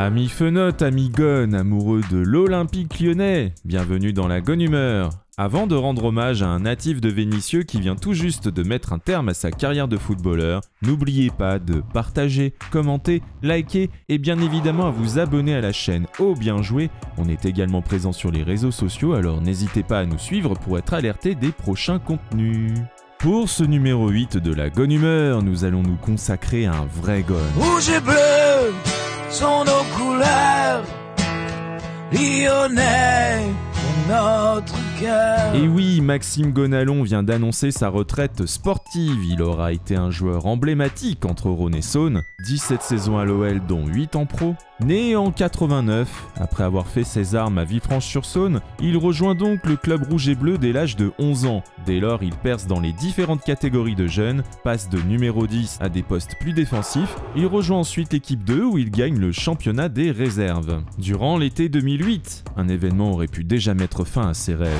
Amis fenotes, amis gones, amoureux de l'Olympique lyonnais, bienvenue dans la Gone Humeur. Avant de rendre hommage à un natif de Vénissieux qui vient tout juste de mettre un terme à sa carrière de footballeur, n'oubliez pas de partager, commenter, liker et bien évidemment à vous abonner à la chaîne Oh Bien Joué. On est également présent sur les réseaux sociaux, alors n'hésitez pas à nous suivre pour être alerté des prochains contenus. Pour ce numéro 8 de la Gone Humeur, nous allons nous consacrer à un vrai gone. Rouge et bleu sont nos couleurs, lyonnais pour notre cœur. Et oui, Maxime Gonalon vient d'annoncer sa retraite sportive. Il aura été un joueur emblématique entre Rhône et Saône, 17 saisons à l'OL dont 8 en pro. Né en 89, après avoir fait ses armes à Villefranche-sur-Saône, il rejoint donc le club rouge et bleu dès l'âge de 11 ans. Dès lors, il perce dans les différentes catégories de jeunes, passe de numéro 10 à des postes plus défensifs. Il rejoint ensuite l'équipe 2 où il gagne le championnat des réserves. Durant l'été 2008, un événement aurait pu déjà mettre fin à ses rêves.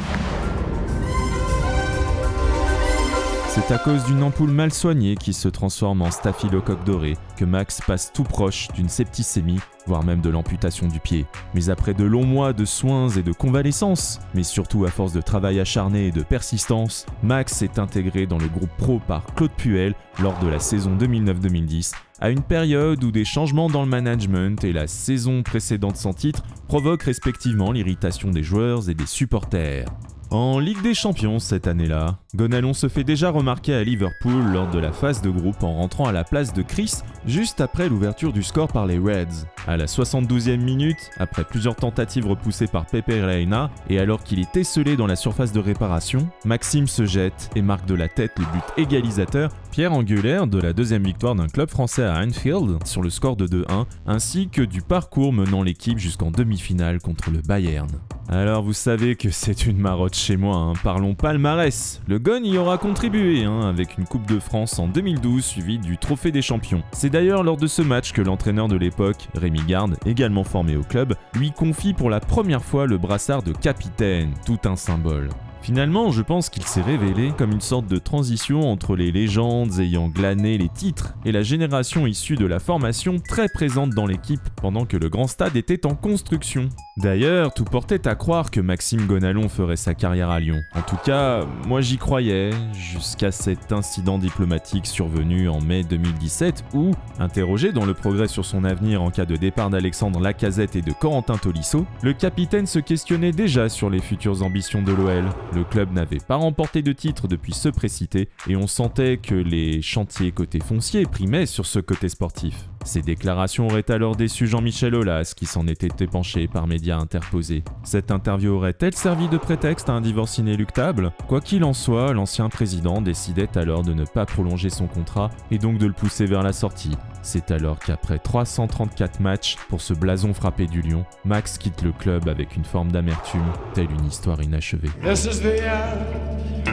C'est à cause d'une ampoule mal soignée qui se transforme en staphylocoque doré que Max passe tout proche d'une septicémie, voire même de l'amputation du pied. Mais après de longs mois de soins et de convalescence, mais surtout à force de travail acharné et de persistance, Max est intégré dans le groupe pro par Claude Puel lors de la saison 2009-2010, à une période où des changements dans le management et la saison précédente sans titre provoquent respectivement l'irritation des joueurs et des supporters. En Ligue des Champions cette année-là, Gonalon se fait déjà remarquer à Liverpool lors de la phase de groupe en rentrant à la place de Chris juste après l'ouverture du score par les Reds. À la 72e minute, après plusieurs tentatives repoussées par Pepe Reina et alors qu'il est esselé dans la surface de réparation, Maxime se jette et marque de la tête le but égalisateur, pierre angulaire de la deuxième victoire d'un club français à Anfield sur le score de 2-1, ainsi que du parcours menant l'équipe jusqu'en demi-finale contre le Bayern. Alors vous savez que c'est une marotte chez moi, parlons palmarès. Le Gone y aura contribué, avec une Coupe de France en 2012 suivie du Trophée des Champions. C'est d'ailleurs lors de ce match que l'entraîneur de l'époque, Rémi Garde, également formé au club, lui confie pour la première fois le brassard de capitaine, tout un symbole. Finalement, je pense qu'il s'est révélé comme une sorte de transition entre les légendes ayant glané les titres et la génération issue de la formation très présente dans l'équipe pendant que le grand stade était en construction. D'ailleurs, tout portait à croire que Maxime Gonalon ferait sa carrière à Lyon. En tout cas, moi j'y croyais, jusqu'à cet incident diplomatique survenu en mai 2017 où, interrogé dans Le Progrès sur son avenir en cas de départ d'Alexandre Lacazette et de Corentin Tolisso, le capitaine se questionnait déjà sur les futures ambitions de l'OL. Le club n'avait pas remporté de titre depuis ce précité et on sentait que les chantiers côté foncier primaient sur ce côté sportif. Ces déclarations auraient alors déçu Jean-Michel Aulas qui s'en était épanché par médias interposés. Cette interview aurait-elle servi de prétexte à un divorce inéluctable ? Quoi qu'il en soit, l'ancien président décidait alors de ne pas prolonger son contrat et donc de le pousser vers la sortie. C'est alors qu'après 334 matchs pour ce blason frappé du Lion, Max quitte le club avec une forme d'amertume, telle une histoire inachevée. This is the end,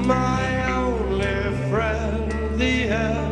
my only friend, the end.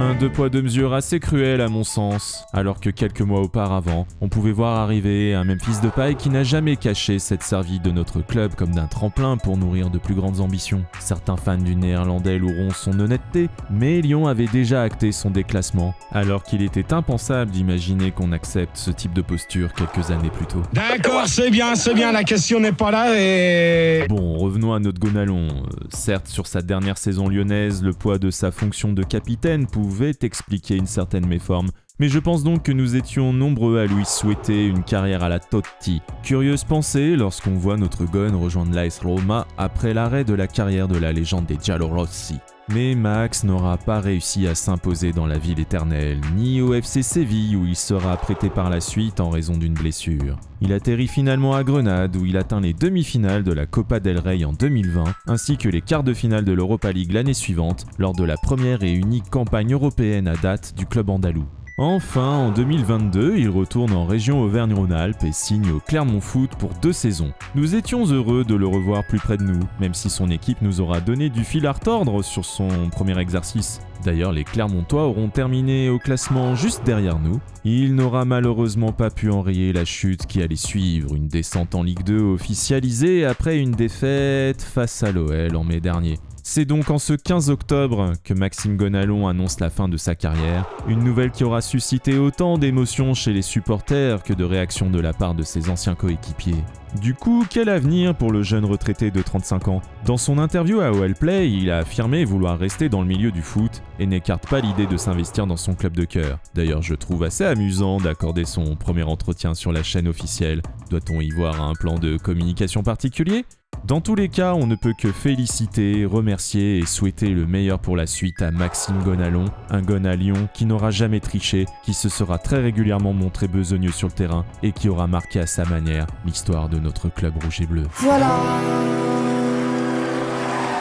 Un deux poids deux mesures assez cruel à mon sens, alors que quelques mois auparavant, on pouvait voir arriver un Memphis Depay qui n'a jamais caché s'être servi de notre club comme d'un tremplin pour nourrir de plus grandes ambitions. Certains fans du néerlandais loueront son honnêteté, mais Lyon avait déjà acté son déclassement, alors qu'il était impensable d'imaginer qu'on accepte ce type de posture quelques années plus tôt. D'accord, c'est bien, la question n'est pas là et... Bon, revenons à notre Gonalon. Certes, sur sa dernière saison lyonnaise, le poids de sa fonction de capitaine pouvait expliquer une certaine méforme, mais je pense donc que nous étions nombreux à lui souhaiter une carrière à la Totti. Curieuse pensée lorsqu'on voit notre Gone rejoindre l'AS Roma après l'arrêt de la carrière de la légende des Giallorossi. Mais Max n'aura pas réussi à s'imposer dans la ville éternelle, ni au FC Séville où il sera prêté par la suite en raison d'une blessure. Il atterrit finalement à Grenade où il atteint les demi-finales de la Copa del Rey en 2020, ainsi que les quarts de finale de l'Europa League l'année suivante, lors de la première et unique campagne européenne à date du club andalou. Enfin, en 2022, il retourne en région Auvergne-Rhône-Alpes et signe au Clermont Foot pour 2 saisons. Nous étions heureux de le revoir plus près de nous, même si son équipe nous aura donné du fil à retordre sur son premier exercice. D'ailleurs, les Clermontois auront terminé au classement juste derrière nous. Il n'aura malheureusement pas pu enrayer la chute qui allait suivre, une descente en Ligue 2 officialisée après une défaite face à l'OL en mai dernier. C'est donc en ce 15 octobre que Maxime Gonalon annonce la fin de sa carrière, une nouvelle qui aura suscité autant d'émotions chez les supporters que de réactions de la part de ses anciens coéquipiers. Du coup, quel avenir pour le jeune retraité de 35 ans ? Dans son interview à OL Play, il a affirmé vouloir rester dans le milieu du foot et n'écarte pas l'idée de s'investir dans son club de cœur. D'ailleurs, je trouve assez amusant d'accorder son premier entretien sur la chaîne officielle. Doit-on y voir un plan de communication particulier ? Dans tous les cas, on ne peut que féliciter, remercier et souhaiter le meilleur pour la suite à Maxime Gonalon, un Gonalion qui n'aura jamais triché, qui se sera très régulièrement montré besogneux sur le terrain et qui aura marqué à sa manière l'histoire de notre club rouge et bleu. Voilà,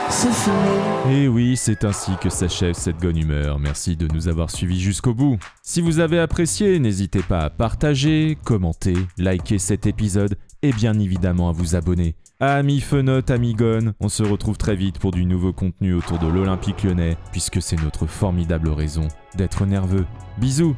c'est fini. Et oui, c'est ainsi que s'achève cette Gone Humeur. Merci de nous avoir suivis jusqu'au bout. Si vous avez apprécié, n'hésitez pas à partager, commenter, liker cet épisode et bien évidemment à vous abonner. Amis Fenotes, amis Gone, on se retrouve très vite pour du nouveau contenu autour de l'Olympique Lyonnais, puisque c'est notre formidable raison d'être nerveux. Bisous!